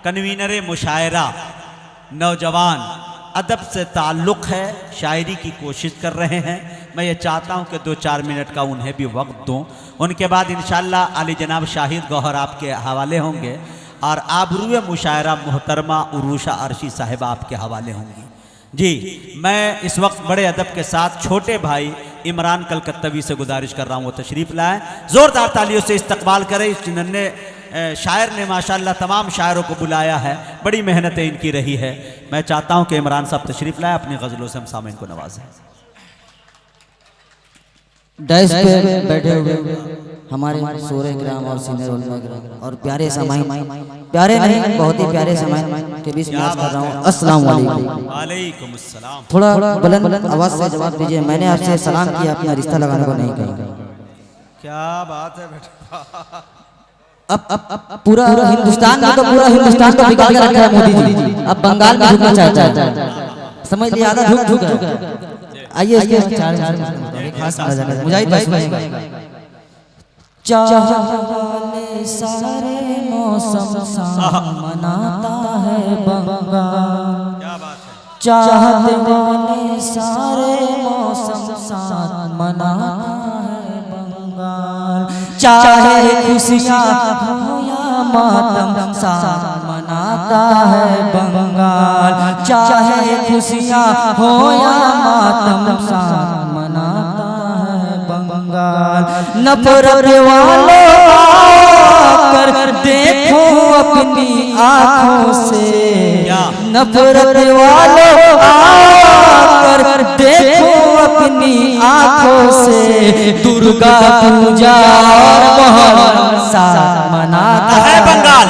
Convener मुशायरा, नौजवान अदब से ताल्लुक़ है, शायरी की कोशिश कर रहे हैं। मैं ये चाहता हूँ कि 2-4 मिनट का उन्हें भी वक्त दूँ। उनके बाद इंशाअल्लाह आली जनाब शाहिद गौहर आपके हवाले होंगे और आबरूए मुशायरा मोहतरमा उरूशा अर्शी साहिबा आपके हवाले होंगी। जी, मैं इस वक्त बड़े अदब के साथ छोटे भाई इमरान कलकत्तवी से गुजारिश कर रहा हूँ वो तशरीफ़ लाएँ। ज़ोरदार तालियों से इस्तकबाल करें। इस नन्हे शायर ने माशाअल्लाह तमाम शायरों को बुलाया है, बड़ी मेहनतें इनकी रही है। मैं चाहता हूँ कि इमरान साहब तशरीफ़ लाएँ, अपनी गज़लों से हम सामीन को नवाजें। डैश पे बैठे हुए हमारे सूरे ग्राम और सीनियर उलमा ग्राम और प्यारे समाई, प्यारे नहीं बहुत ही प्यारे समाई के बीच में कर रहा हूँ अस्सलाम वालेकुम। थोड़ा बुलंद आवाज से जवाब दीजिए। मैंने आपसे सलाम किया, अपना रिश्ता लगाने को नहीं कहा। क्या बात है बेटा। अब पूरा हिंदुस्तान में तो पूरा हिंदुस्तान तो बिगाड़ के रखा है मोदी जी। अब बंगाल में झुकना चाहता है, समझ लिया, आधा झुक रहा है। आइए इसके खास मुजाहिद भाई सुनाएगा। चाहने सारे मौसम मनाता है बंगाल, चाहते वाले सारे मौसम मनाता है बंगाल। चाहे खुशियाँ हो या मातम साथ मनाता है बंगाल। चाहे खुशियाँ हो या मातम साथ मनाता है बंगाल। नफरत वालों आकर देखो अपनी आँखों से, नफरत वालों आकर देखो अपनी आँखों से। दुर्गा पूजा और मोहर्रम साथ मनाता है बंगाल।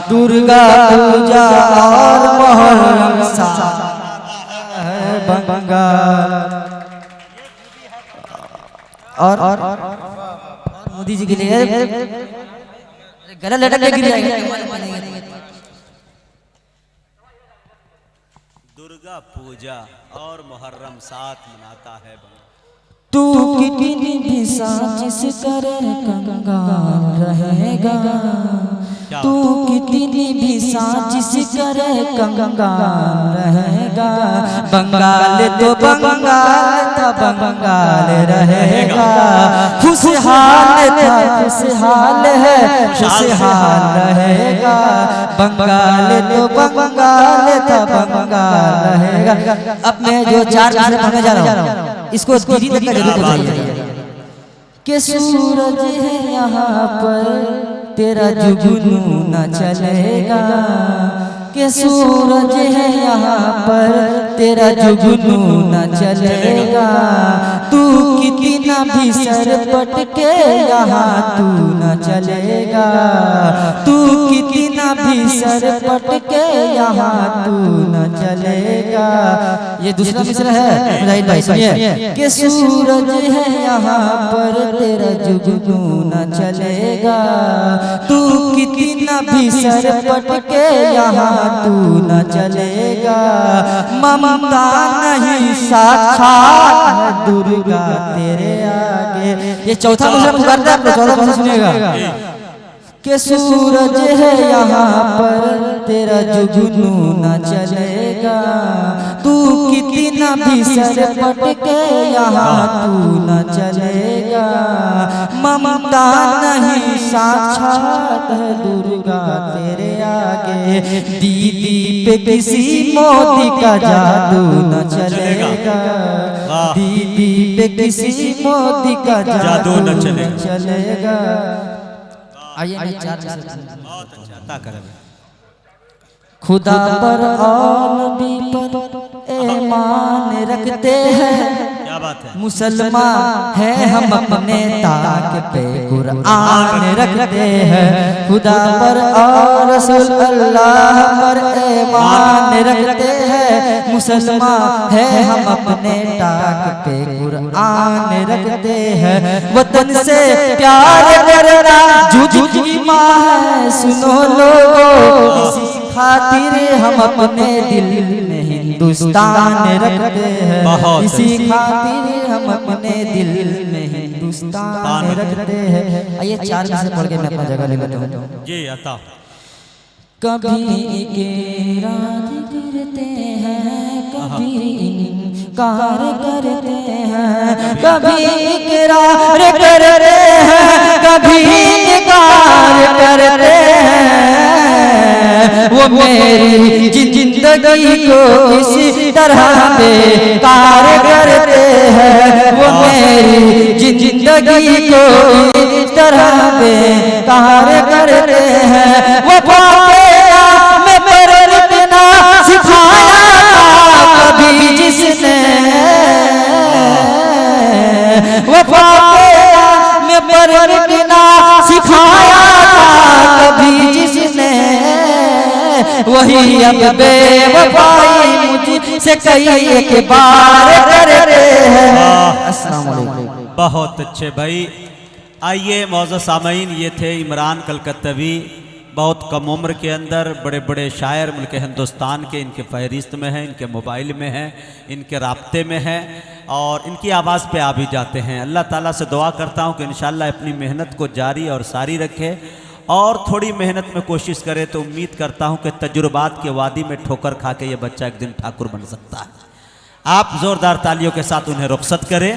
दुर्गा पूजा और मोहर्रम साथ है बंगाल। और मोदी जी के लिए गला लटक के गिर जाएगा। दुर्गा पूजा और मुहर्रम साथ मनाता है। तू कितनी भी साजिश करे कंगाल रहेगा, तू कितनी भी साजिश करे कंगाल रहेगा। बंगाल तो बंगाल था बंगाल रहेगा। खुशहाल था खुशहाल है खुशहाल रहेगा। बंगाल तो बंगाल था बंगाल रहेगा। अब मैं जो 4 पढ़ने जा रहा हूँ इसको गिरी तक का जरूर बताइए। कि सूरज है यहाँ पर तेरा जुगनू न चलेगा। कि सूरज है यहाँ पर तेरा जुगनू न चलेगा। तू कितना भी सर पटके यहाँ तू न चलेगा। तू कितना भी सर पटके यहाँ तू न चलेगा। ये दूसरा मिसरा है, मुजाहिद भाई सुनिए। कि सूरज है यहाँ पर तेरा जुगनू न चलेगा। तू कितना भी सर पटके यहाँ तू न चलेगा। ममता नहीं साक्षात है दुर्गा तेरे आगे। ये चौथा मुझे पुकारता है, चौथा मुझे सुनिएगा। कि सूरज है यहाँ पर तेरा जुगनू न चलेगा। तू कितना भी सर पटके यहाँ तू न चलेगा। ममता नहीं साक्षात है दुर्गा तेरे आगे। दीदी पे किसी मोदी का जादू न चलेगा। दीदी पे किसी मोदी का जादू न चलेगा। आइए बहुत अच्छा करें। खुदा पर और नबी पर ईमान रखते हैं। क्या बात है। मुसलमान है हम अपने ताक पे कुरान रखते हैं। खुदा पर और रसूल अल्लाह पर ईमान रखते हैं। मुसलमान है हम अपने ताक पे कुरान रखते हैं। वतन से प्यार करना जुजी माँ है सुनो लोगों। इसी खातिर हम अपने दिल में हिंदुस्तान रखते हैं। इसी खातिर हम अपने दिल में हिंदुस्तान रखते हैं। आइए 4 से पढ़ के मैं अपना जगह ले लेता हूँ। जी अता। कभी इकरार करते हैं, कभी इनकार करते हैं, कभी इकरार करते हैं, कभी इनकार करते हैं। वो मेरी जिंदगी को इसी तरह बेकार करते हैं, वो मेरी जिंदगी को इस तरह बेकार करते हैं। वो में परवरना सिखाया था कभी जिसने, वो में परवरना सिखाया था कभी जिसने, वही अब बेवफाई मुझसे कई एक बार करते हैं। अस्सलाम वालेकुम। बहुत अच्छे भाई। आइए मौजूद सामीन, ये थे इमरान कलकत्तवी, बहुत कम उम्र के अंदर बड़े बड़े शायर मुल्क हिंदुस्तान के इनके फहरिस्त में हैं, इनके मोबाइल में हैं, इनके राब्ते में हैं और इनकी आवाज़ पे आ भी जाते हैं। अल्लाह ताला से दुआ करता हूँ कि इंशाअल्लाह अपनी मेहनत को जारी और सारी रखे और थोड़ी मेहनत में कोशिश करे तो उम्मीद करता हूँ कि तजुर्बात के वादी में ठोकर खा के ये बच्चा एक दिन ठाकुर बन सकता है। आप ज़ोरदार तालियों के साथ उन्हें रुखसत करें।